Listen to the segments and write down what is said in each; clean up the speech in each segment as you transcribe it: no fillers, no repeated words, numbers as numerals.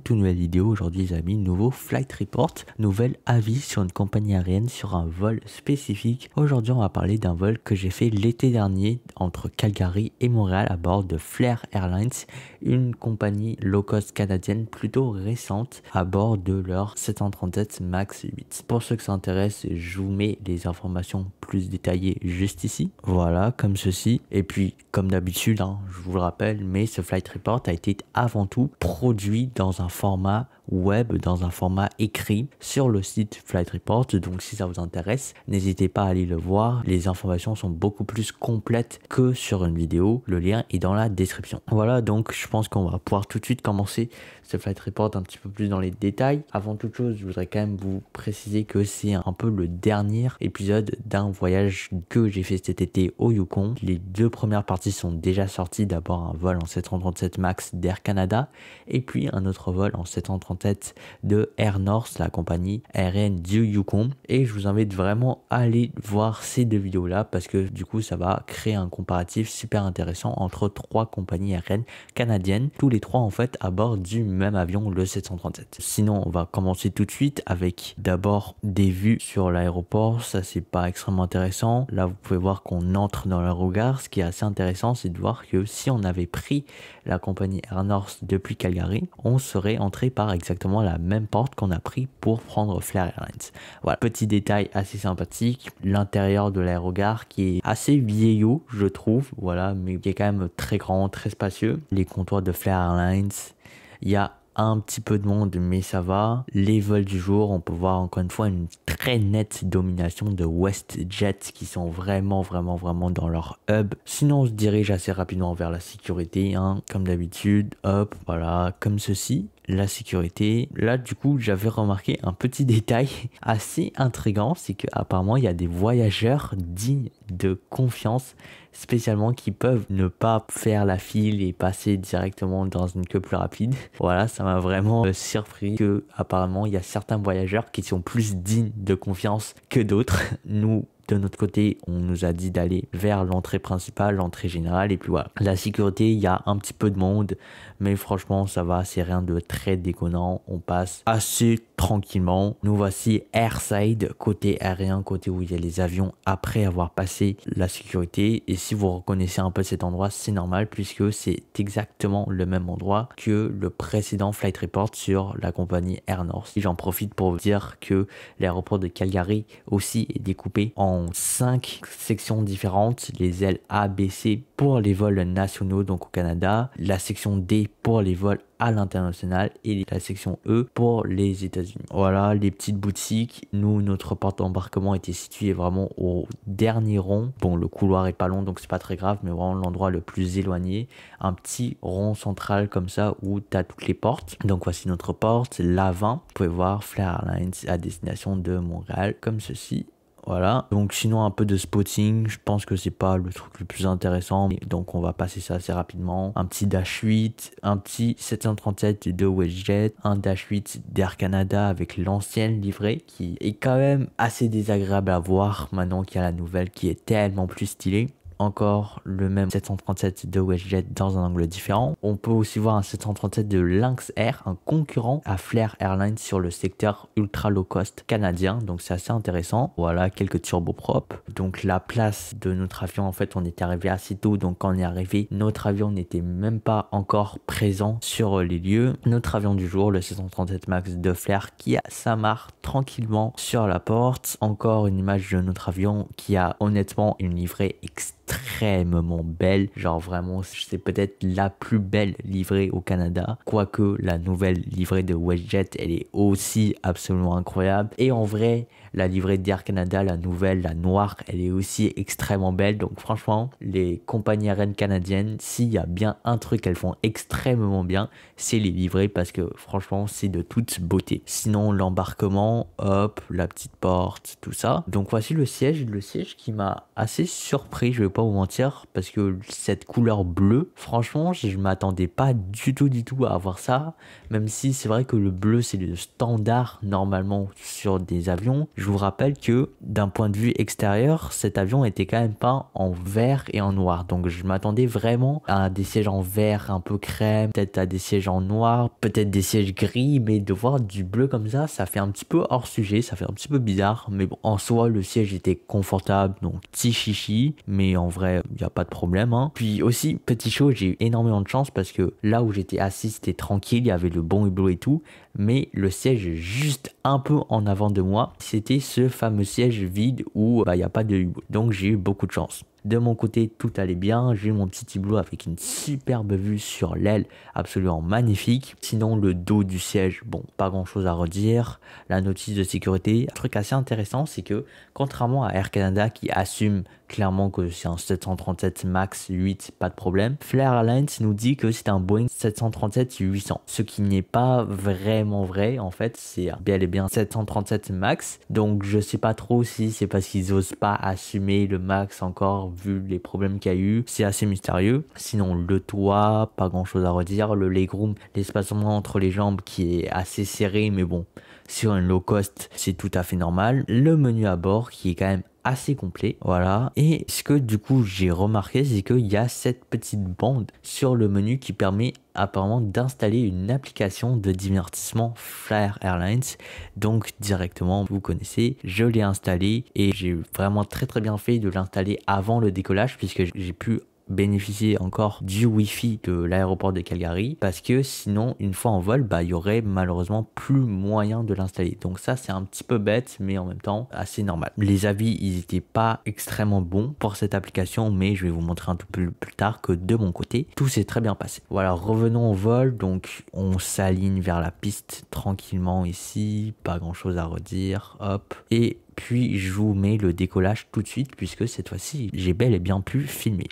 toute nouvelle vidéo. Aujourd'hui les amis, nouveau flight report, nouvel avis sur une compagnie aérienne sur un vol spécifique. Aujourd'hui on va parler d'un vol que j'ai fait l'été dernier entre Calgary et Montréal à bord de Flair Airlines, une compagnie low cost canadienne plutôt récente à bord de leur 737 MAX 8. Pour ceux que ça intéresse, je vous mets les informations plus détaillées juste ici. Voilà, comme ceci. Et puis comme d'habitude, je vous le rappelle, mais ce flight report a été avant tout produit dans un format web, dans un format écrit sur le site Flight Report. Donc si ça vous intéresse, n'hésitez pas à aller le voir. Les informations sont beaucoup plus complètes que sur une vidéo. Le lien est dans la description. Voilà, donc je pense qu'on va pouvoir tout de suite commencer ce Flight Report un petit peu plus dans les détails. Avant toute chose, je voudrais quand même vous préciser que c'est un peu le dernier épisode d'un voyage que j'ai fait cet été au Yukon. Les deux premières parties sont déjà sorties. D'abord un vol en 737 MAX d'Air Canada et puis un autre vol en 737 de Air North, la compagnie aérienne du Yukon. Et je vous invite vraiment à aller voir ces deux vidéos là parce que du coup ça va créer un comparatif super intéressant entre trois compagnies aériennes canadiennes, tous les trois en fait à bord du même avion, le 737. Sinon on va commencer tout de suite avec d'abord des vues sur l'aéroport. Ça c'est pas extrêmement intéressant. Là vous pouvez voir qu'on entre dans le regard. Ce qui est assez intéressant, c'est de voir que si on avait pris la compagnie Air North depuis Calgary, on serait entré par exactement la même porte qu'on a pris pour prendre Flair Airlines. Voilà, petit détail assez sympathique. L'intérieur de l'aérogare qui est assez vieillot, je trouve, voilà, mais qui est quand même très grand, très spacieux. Les comptoirs de Flair Airlines, il y a un petit peu de monde, mais ça va. Les vols du jour, on peut voir encore une fois une très nette domination de WestJet qui sont vraiment dans leur hub. Sinon, on se dirige assez rapidement vers la sécurité, comme d'habitude. Hop, voilà, comme ceci. La sécurité. Là, du coup, j'avais remarqué un petit détail assez intriguant, c'est qu'apparemment, il y a des voyageurs dignes de confiance, spécialement qui peuvent ne pas faire la file et passer directement dans une queue plus rapide. Voilà, ça m'a vraiment surpris que apparemment, il y a certains voyageurs qui sont plus dignes de confiance que d'autres. Nous, de notre côté, on nous a dit d'aller vers l'entrée principale, l'entrée générale, et puis voilà. La sécurité, il y a un petit peu de monde, mais franchement, ça va, c'est rien de très déconnant. On passe assez tranquillement. Nous voici airside, côté aérien, côté où il y a les avions après avoir passé la sécurité. Et si vous reconnaissez un peu cet endroit, c'est normal puisque c'est exactement le même endroit que le précédent flight report sur la compagnie Air North. J'en profite pour vous dire que l'aéroport de Calgary aussi est découpé en 5 sections différentes, les ailes A, B, C pour les vols nationaux donc au Canada, la section D pour les vols à l'international et la section E pour les États-Unis. Voilà les petites boutiques. Nous, notre porte d'embarquement était situé vraiment au dernier rond. Bon, le couloir est pas long donc c'est pas très grave, mais vraiment l'endroit le plus éloigné. Un petit rond central comme ça où tu as toutes les portes. Donc voici notre porte, la 20. Vous pouvez voir Flair Airlines à destination de Montréal comme ceci. Voilà, donc sinon un peu de spotting, je pense que c'est pas le truc le plus intéressant, donc on va passer ça assez rapidement. Un petit Dash 8, un petit 737 de WestJet, un Dash 8 d'Air Canada avec l'ancienne livrée qui est quand même assez désagréable à voir maintenant qu'il y a la nouvelle qui est tellement plus stylée. Encore le même 737 de WestJet dans un angle différent. On peut aussi voir un 737 de Lynx Air, un concurrent à Flair Airlines sur le secteur ultra low cost canadien. Donc c'est assez intéressant. Voilà, quelques turboprops. Donc la place de notre avion, en fait, on était arrivé assez tôt. Donc quand on est arrivé, notre avion n'était même pas encore présent sur les lieux. Notre avion du jour, le 737 MAX de Flair qui s'amarre tranquillement sur la porte. Encore une image de notre avion qui a honnêtement une livrée extrêmement belle, genre vraiment c'est peut-être la plus belle livrée au Canada, quoique la nouvelle livrée de WestJet elle est aussi absolument incroyable, et en vrai la livrée d'Air Canada, la nouvelle, la noire, elle est aussi extrêmement belle. Donc franchement les compagnies aériennes canadiennes, s'il y a bien un truc qu'elles font extrêmement bien, c'est les livrées, parce que franchement c'est de toute beauté. Sinon l'embarquement, hop, la petite porte, tout ça. Donc voici le siège qui m'a assez surpris, je vais pas vous mentir, parce que cette couleur bleue, franchement, je m'attendais pas du tout à avoir ça, même si c'est vrai que le bleu c'est le standard normalement sur des avions. Je vous rappelle que d'un point de vue extérieur, cet avion était quand même peint en vert et en noir, donc je m'attendais vraiment à des sièges en vert un peu crème, peut-être à des sièges en noir, peut-être des sièges gris, mais de voir du bleu comme ça fait un petit peu hors sujet, ça fait un petit peu bizarre, mais bon, en soi le siège était confortable, donc petit chichi, mais en vrai il n'y a pas de problème, hein. Puis aussi petit chose, j'ai eu énormément de chance parce que là où j'étais assis c'était tranquille, il y avait le bon hublot et tout, mais le siège juste un peu en avant de moi, c'était ce fameux siège vide où il n'y a pas de hublot, donc j'ai eu beaucoup de chance. De mon côté, tout allait bien. J'ai eu mon petit hublot avec une superbe vue sur l'aile, absolument magnifique. Sinon, le dos du siège, bon, pas grand chose à redire. La notice de sécurité, un truc assez intéressant, c'est que contrairement à Air Canada qui assume clairement que c'est un 737 MAX 8, pas de problème, Flair Airlines nous dit que c'est un Boeing 737-800, ce qui n'est pas vraiment vrai. En fait, c'est bel et bien 737 MAX. Donc, je sais pas trop si c'est parce qu'ils osent pas assumer le MAX encore vu les problèmes qu'il y a eu. C'est assez mystérieux. Sinon, le toit, pas grand chose à redire. Le legroom, l'espacement entre les jambes qui est assez serré, mais bon, sur un low cost, c'est tout à fait normal. Le menu à bord qui est quand même assez complet, voilà. Et ce que du coup j'ai remarqué, c'est qu'il y a cette petite bande sur le menu qui permet apparemment d'installer une application de divertissement Flair Airlines. Donc directement, vous connaissez, je l'ai installé et j'ai vraiment très bien fait de l'installer avant le décollage puisque j'ai pu bénéficier encore du Wi-Fi de l'aéroport de Calgary parce que sinon une fois en vol il y aurait malheureusement plus moyen de l'installer, donc ça c'est un petit peu bête mais en même temps assez normal. Les avis ils étaient pas extrêmement bons pour cette application, mais je vais vous montrer un tout peu plus tard que de mon côté tout s'est très bien passé. Voilà, revenons au vol. Donc on s'aligne vers la piste tranquillement ici, pas grand chose à redire, hop, et puis je vous mets le décollage tout de suite puisque cette fois-ci j'ai bel et bien pu filmer.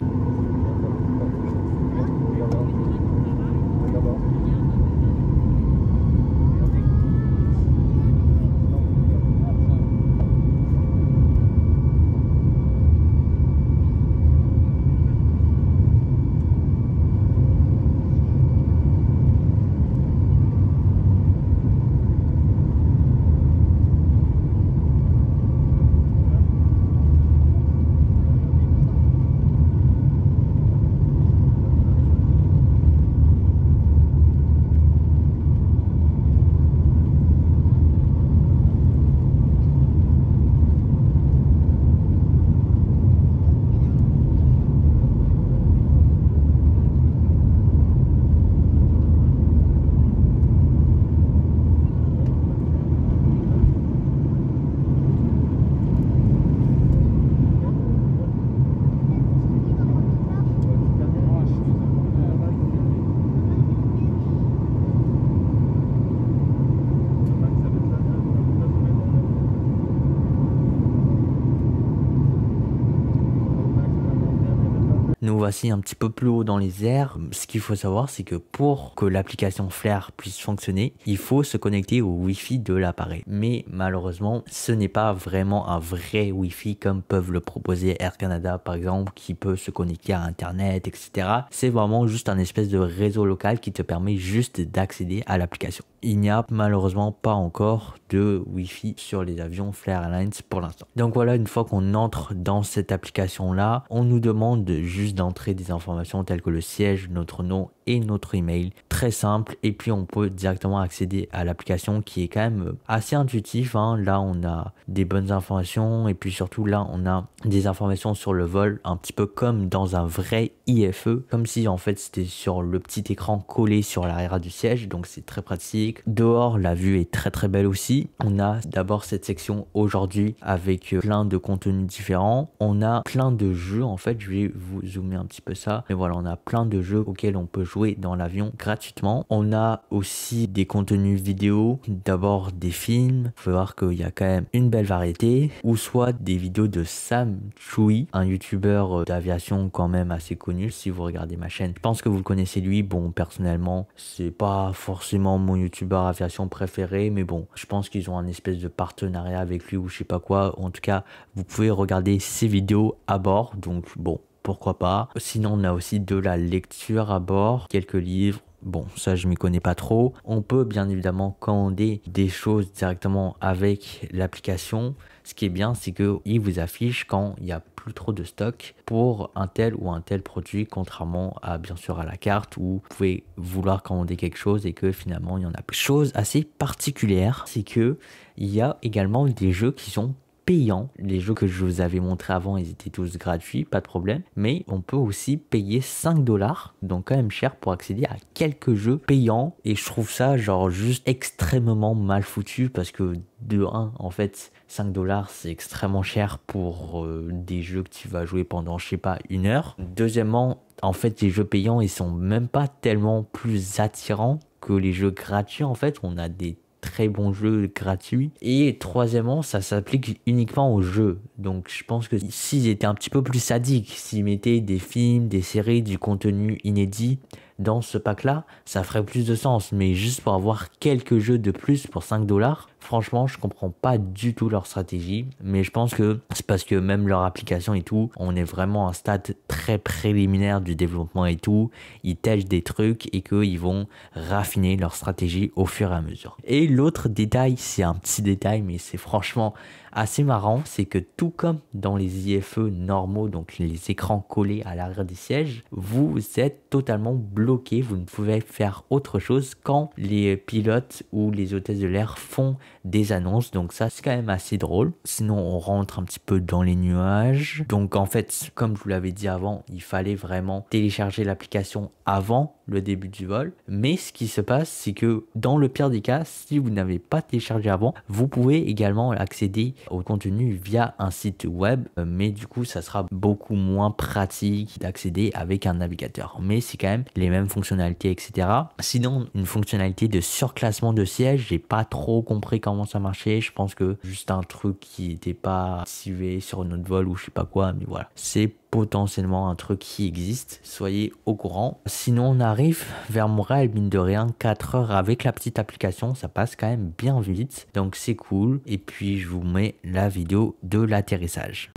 Nous voici un petit peu plus haut dans les airs. Ce qu'il faut savoir, c'est que pour que l'application Flair puisse fonctionner, il faut se connecter au Wi-Fi de l'appareil. Mais malheureusement, ce n'est pas vraiment un vrai Wi-Fi comme peuvent le proposer Air Canada par exemple, qui peut se connecter à Internet, etc. C'est vraiment juste un espèce de réseau local qui te permet juste d'accéder à l'application. Il n'y a malheureusement pas encore de Wi-Fi sur les avions Flair Airlines pour l'instant. Donc voilà, une fois qu'on entre dans cette application-là, on nous demande juste d'entrer des informations telles que le siège, notre nom et notre email. Très simple, et puis on peut directement accéder à l'application qui est quand même assez intuitif, hein. Là on a des bonnes informations et puis surtout là on a des informations sur le vol, un petit peu comme dans un vrai IFE, comme si en fait c'était sur le petit écran collé sur l'arrière du siège, donc c'est très pratique. Dehors la vue est très belle aussi. On a d'abord cette section aujourd'hui avec plein de contenus différents, on a plein de jeux, en fait je vais vous zoomer un petit peu ça, mais voilà, on a plein de jeux auxquels on peut jouer dans l'avion gratuitement. On a aussi des contenus vidéo, d'abord des films, il faut voir qu'il y a quand même une belle variété, ou soit des vidéos de Sam Chui, un youtubeur d'aviation quand même assez connu si vous regardez ma chaîne. Je pense que vous le connaissez lui, bon personnellement c'est pas forcément mon youtubeur aviation préféré, mais bon je pense qu'ils ont un espèce de partenariat avec lui ou je sais pas quoi. En tout cas vous pouvez regarder ses vidéos à bord, donc bon pourquoi pas. Sinon, on a aussi de la lecture à bord, quelques livres. Bon, ça je m'y connais pas trop. On peut bien évidemment commander des choses directement avec l'application. Ce qui est bien, c'est qu'il vous affiche quand il n'y a plus trop de stock pour un tel ou un tel produit, contrairement à bien sûr à la carte où vous pouvez vouloir commander quelque chose et que finalement il y en a plus. Chose assez particulière, c'est que il y a également des jeux qui sont payants. Les jeux que je vous avais montrés avant, ils étaient tous gratuits, pas de problème. Mais on peut aussi payer 5 $, donc quand même cher pour accéder à quelques jeux payants. Et je trouve ça genre juste extrêmement mal foutu parce que de 1, en fait, 5 $ c'est extrêmement cher pour des jeux que tu vas jouer pendant, je sais pas, 1 heure. Deuxièmement, en fait, les jeux payants, ils sont même pas tellement plus attirants que les jeux gratuits. En fait, on a des très bons jeux gratuits. Et troisièmement, ça s'applique uniquement aux jeux. Donc je pense que s'ils étaient un petit peu plus sadiques, s'ils mettaient des films, des séries, du contenu inédit dans ce pack-là, ça ferait plus de sens. Mais juste pour avoir quelques jeux de plus pour 5 $, franchement, je comprends pas du tout leur stratégie. Mais je pense que c'est parce que même leur application et tout, on est vraiment à un stade très préliminaire du développement et tout. Ils testent des trucs et qu'ils vont raffiner leur stratégie au fur et à mesure. Et l'autre détail, c'est un petit détail, mais c'est franchement assez marrant, c'est que tout comme dans les IFE normaux, donc les écrans collés à l'arrière des sièges, vous êtes totalement bloqué, vous ne pouvez faire autre chose quand les pilotes ou les hôtesses de l'air font des annonces, donc ça c'est quand même assez drôle. Sinon on rentre un petit peu dans les nuages, donc en fait comme je vous l'avais dit avant, il fallait vraiment télécharger l'application avant le début du vol, mais ce qui se passe c'est que dans le pire des cas, si vous n'avez pas téléchargé avant, vous pouvez également accéder au contenu via un site web, mais du coup ça sera beaucoup moins pratique d'accéder avec un navigateur, mais c'est quand même les mêmes fonctionnalités, etc. Sinon, une fonctionnalité de surclassement de siège, j'ai pas trop compris comment ça marchait. Je pense que juste un truc qui n'était pas activé sur notre vol ou je sais pas quoi, mais voilà, c'est potentiellement un truc qui existe, soyez au courant. Sinon on arrive vers Montréal, mine de rien, 4 heures avec la petite application, ça passe quand même bien vite, donc c'est cool. Et puis je vous mets la vidéo de l'atterrissage.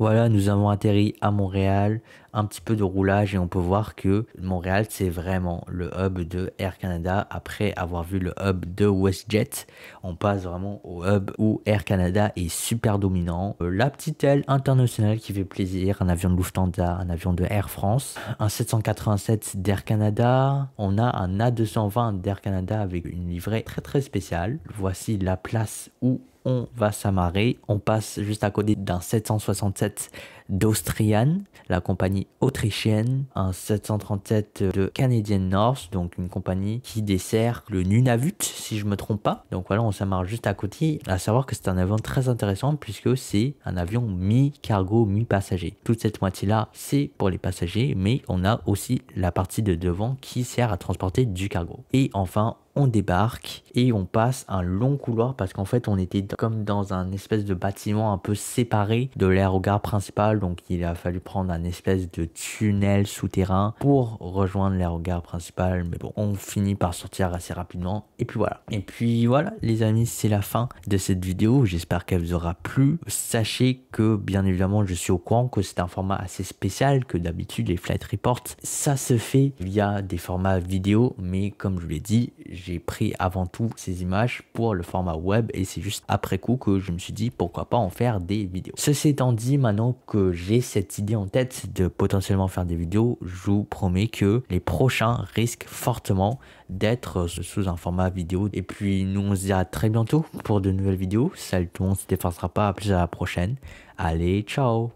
Voilà, nous avons atterri à Montréal, un petit peu de roulage et on peut voir que Montréal, c'est vraiment le hub de Air Canada. Après avoir vu le hub de WestJet, on passe vraiment au hub où Air Canada est super dominant. La petite aile internationale qui fait plaisir, un avion de Lufthansa, un avion de Air France, un 787 d'Air Canada, on a un A220 d'Air Canada avec une livrée très très spéciale. Voici la place où on va s'amarrer. On passe juste à côté d'un 767 d'Austrian, la compagnie autrichienne, un 737 de Canadian North, donc une compagnie qui dessert le Nunavut, si je me trompe pas. Donc voilà, on s'amarre juste à côté. À savoir que c'est un avion très intéressant puisque c'est un avion mi-cargo, mi-passager. Toute cette moitié-là, c'est pour les passagers, mais on a aussi la partie de devant qui sert à transporter du cargo. Et enfin, on débarque et on passe un long couloir parce qu'en fait on était comme dans un espèce de bâtiment un peu séparé de l'aérogare principal principale, donc il a fallu prendre un espèce de tunnel souterrain pour rejoindre l'aérogare principale, mais bon, on finit par sortir assez rapidement, et puis voilà les amis, c'est la fin de cette vidéo, j'espère qu'elle vous aura plu. Sachez que bien évidemment je suis au courant que c'est un format assez spécial, que d'habitude les flight reports ça se fait via des formats vidéo, mais comme je vous l'ai dit, j'ai pris avant tout ces images pour le format web et c'est juste après coup que je me suis dit pourquoi pas en faire des vidéos. Ceci étant dit, maintenant que j'ai cette idée en tête de potentiellement faire des vidéos, je vous promets que les prochains risquent fortement d'être sous un format vidéo. Et puis nous on se dit à très bientôt pour de nouvelles vidéos. Salut tout le monde, ne se défacera pas, à plus à la prochaine. Allez, ciao!